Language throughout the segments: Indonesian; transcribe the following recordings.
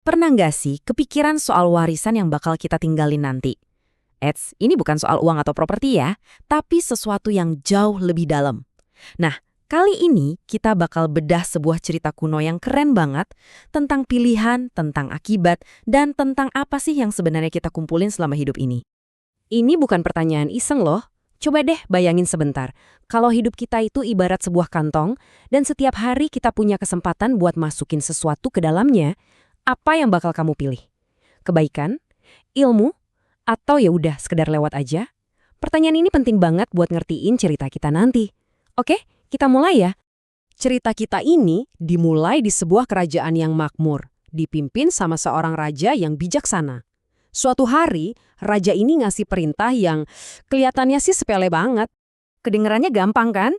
Pernah nggak sih kepikiran soal warisan yang bakal kita tinggalin nanti? Ini bukan soal uang atau properti ya, tapi sesuatu yang jauh lebih dalam. Nah, kali ini kita bakal bedah sebuah cerita kuno yang keren banget tentang pilihan, tentang akibat, dan tentang apa sih yang sebenarnya kita kumpulin selama hidup ini. Ini bukan pertanyaan iseng loh. Coba deh bayangin sebentar, kalau hidup kita itu ibarat sebuah kantong, dan setiap hari kita punya kesempatan buat masukin sesuatu ke dalamnya, apa yang bakal kamu pilih? Kebaikan? Ilmu? Atau ya udah sekedar lewat aja? Pertanyaan ini penting banget buat ngertiin cerita kita nanti. Oke, kita mulai ya. Cerita kita ini dimulai di sebuah kerajaan yang makmur, dipimpin sama seorang raja yang bijaksana. Suatu hari, raja ini ngasih perintah yang kelihatannya sih sepele banget. Kedengerannya gampang kan?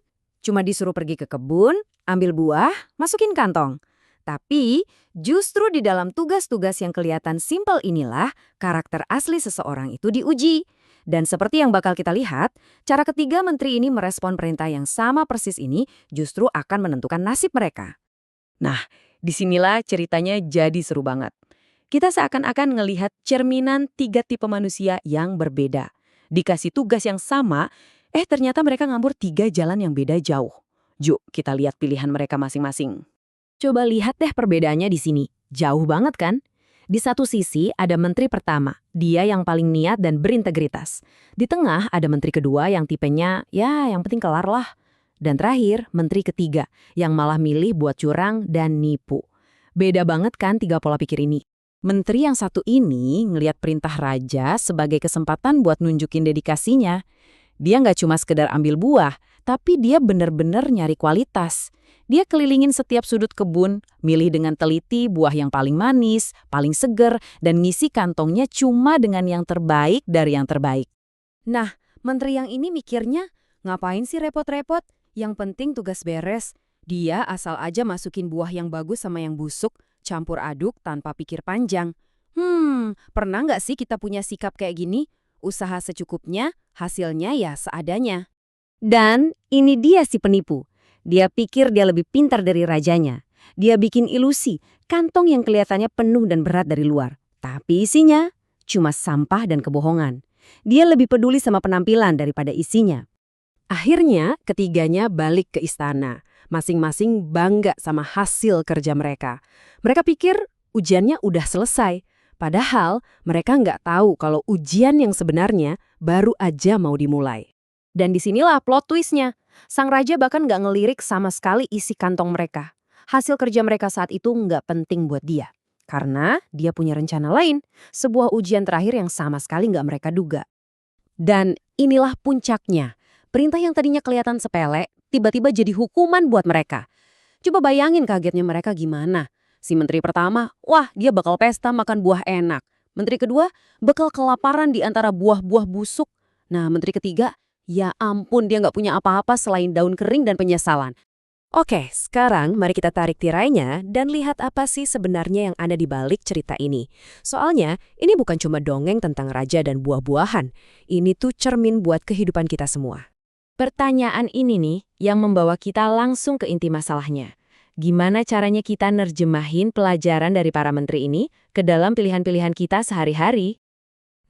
Cuma disuruh pergi ke kebun, ambil buah, masukin kantong. Tapi, justru di dalam tugas-tugas yang kelihatan simpel inilah karakter asli seseorang itu diuji. Dan seperti yang bakal kita lihat, cara ketiga menteri ini merespon perintah yang sama persis ini justru akan menentukan nasib mereka. Nah, disinilah ceritanya jadi seru banget. Kita seakan-akan ngelihat cerminan tiga tipe manusia yang berbeda. Dikasih tugas yang sama, ternyata mereka ngambil tiga jalan yang beda jauh. Yuk, kita lihat pilihan mereka masing-masing. Coba lihat deh perbedaannya di sini. Jauh banget kan? Di satu sisi ada menteri pertama, dia yang paling niat dan berintegritas. Di tengah ada menteri kedua yang tipenya, ya yang penting kelar lah. Dan terakhir, menteri ketiga, yang malah milih buat curang dan nipu. Beda banget kan tiga pola pikir ini? Menteri yang satu ini ngelihat perintah raja sebagai kesempatan buat nunjukin dedikasinya. Dia nggak cuma sekedar ambil buah, tapi dia bener-bener nyari kualitas. Dia kelilingin setiap sudut kebun, milih dengan teliti buah yang paling manis, paling seger, dan ngisi kantongnya cuma dengan yang terbaik dari yang terbaik. Nah, menteri yang ini mikirnya, ngapain sih repot-repot? Yang penting tugas beres. Dia asal aja masukin buah yang bagus sama yang busuk, campur aduk tanpa pikir panjang. Pernah nggak sih kita punya sikap kayak gini? Usaha secukupnya, hasilnya ya seadanya. Dan ini dia si penipu. Dia pikir dia lebih pintar dari rajanya. Dia bikin ilusi, kantong yang kelihatannya penuh dan berat dari luar. Tapi isinya cuma sampah dan kebohongan. Dia lebih peduli sama penampilan daripada isinya. Akhirnya, ketiganya balik ke istana. Masing-masing bangga sama hasil kerja mereka. Mereka pikir ujiannya udah selesai. Padahal mereka nggak tahu kalau ujian yang sebenarnya baru aja mau dimulai. Dan disinilah plot twistnya. Sang raja bahkan nggak ngelirik sama sekali isi kantong mereka. Hasil kerja mereka saat itu nggak penting buat dia. Karena dia punya rencana lain. Sebuah ujian terakhir yang sama sekali nggak mereka duga. Dan inilah puncaknya. Perintah yang tadinya kelihatan sepele, tiba-tiba jadi hukuman buat mereka. Coba bayangin kagetnya mereka gimana. Si menteri pertama, wah dia bakal pesta makan buah enak. Menteri kedua, bakal kelaparan di antara buah-buah busuk. Nah, menteri ketiga, ya ampun dia nggak punya apa-apa selain daun kering dan penyesalan. Oke, sekarang mari kita tarik tirainya dan lihat apa sih sebenarnya yang ada di balik cerita ini. Soalnya, ini bukan cuma dongeng tentang raja dan buah-buahan. Ini tuh cermin buat kehidupan kita semua. Pertanyaan ini nih yang membawa kita langsung ke inti masalahnya. Gimana caranya kita nerjemahin pelajaran dari para menteri ini ke dalam pilihan-pilihan kita sehari-hari?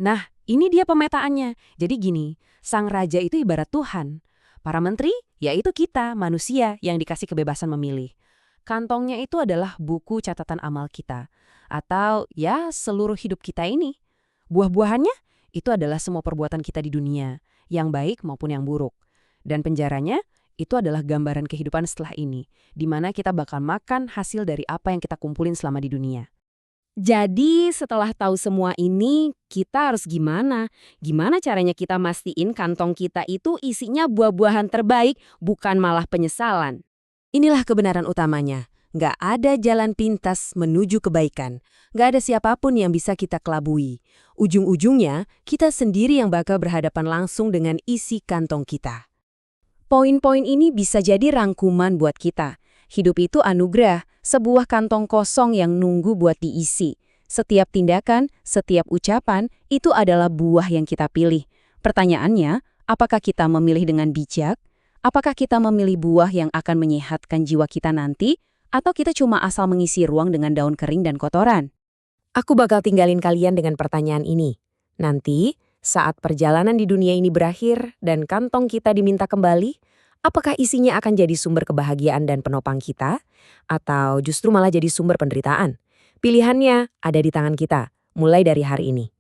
Nah, ini dia pemetaannya. Jadi gini, sang raja itu ibarat Tuhan. Para menteri, yaitu kita, manusia yang dikasih kebebasan memilih. Kantongnya itu adalah buku catatan amal kita. Atau ya seluruh hidup kita ini. Buah-buahannya, itu adalah semua perbuatan kita di dunia, yang baik maupun yang buruk. Dan penjaranya, itu adalah gambaran kehidupan setelah ini, di mana kita bakal makan hasil dari apa yang kita kumpulin selama di dunia. Jadi setelah tahu semua ini, kita harus gimana? Gimana caranya kita mastiin kantong kita itu isinya buah-buahan terbaik, bukan malah penyesalan? Inilah kebenaran utamanya. Nggak ada jalan pintas menuju kebaikan. Nggak ada siapapun yang bisa kita kelabui. Ujung-ujungnya, kita sendiri yang bakal berhadapan langsung dengan isi kantong kita. Poin-poin ini bisa jadi rangkuman buat kita. Hidup itu anugerah, sebuah kantong kosong yang nunggu buat diisi. Setiap tindakan, setiap ucapan, itu adalah buah yang kita pilih. Pertanyaannya, apakah kita memilih dengan bijak? Apakah kita memilih buah yang akan menyehatkan jiwa kita nanti? Atau kita cuma asal mengisi ruang dengan daun kering dan kotoran? Aku bakal tinggalin kalian dengan pertanyaan ini. Nanti, saat perjalanan di dunia ini berakhir dan kantong kita diminta kembali, apakah isinya akan jadi sumber kebahagiaan dan penopang kita? Atau justru malah jadi sumber penderitaan? Pilihannya ada di tangan kita, mulai dari hari ini.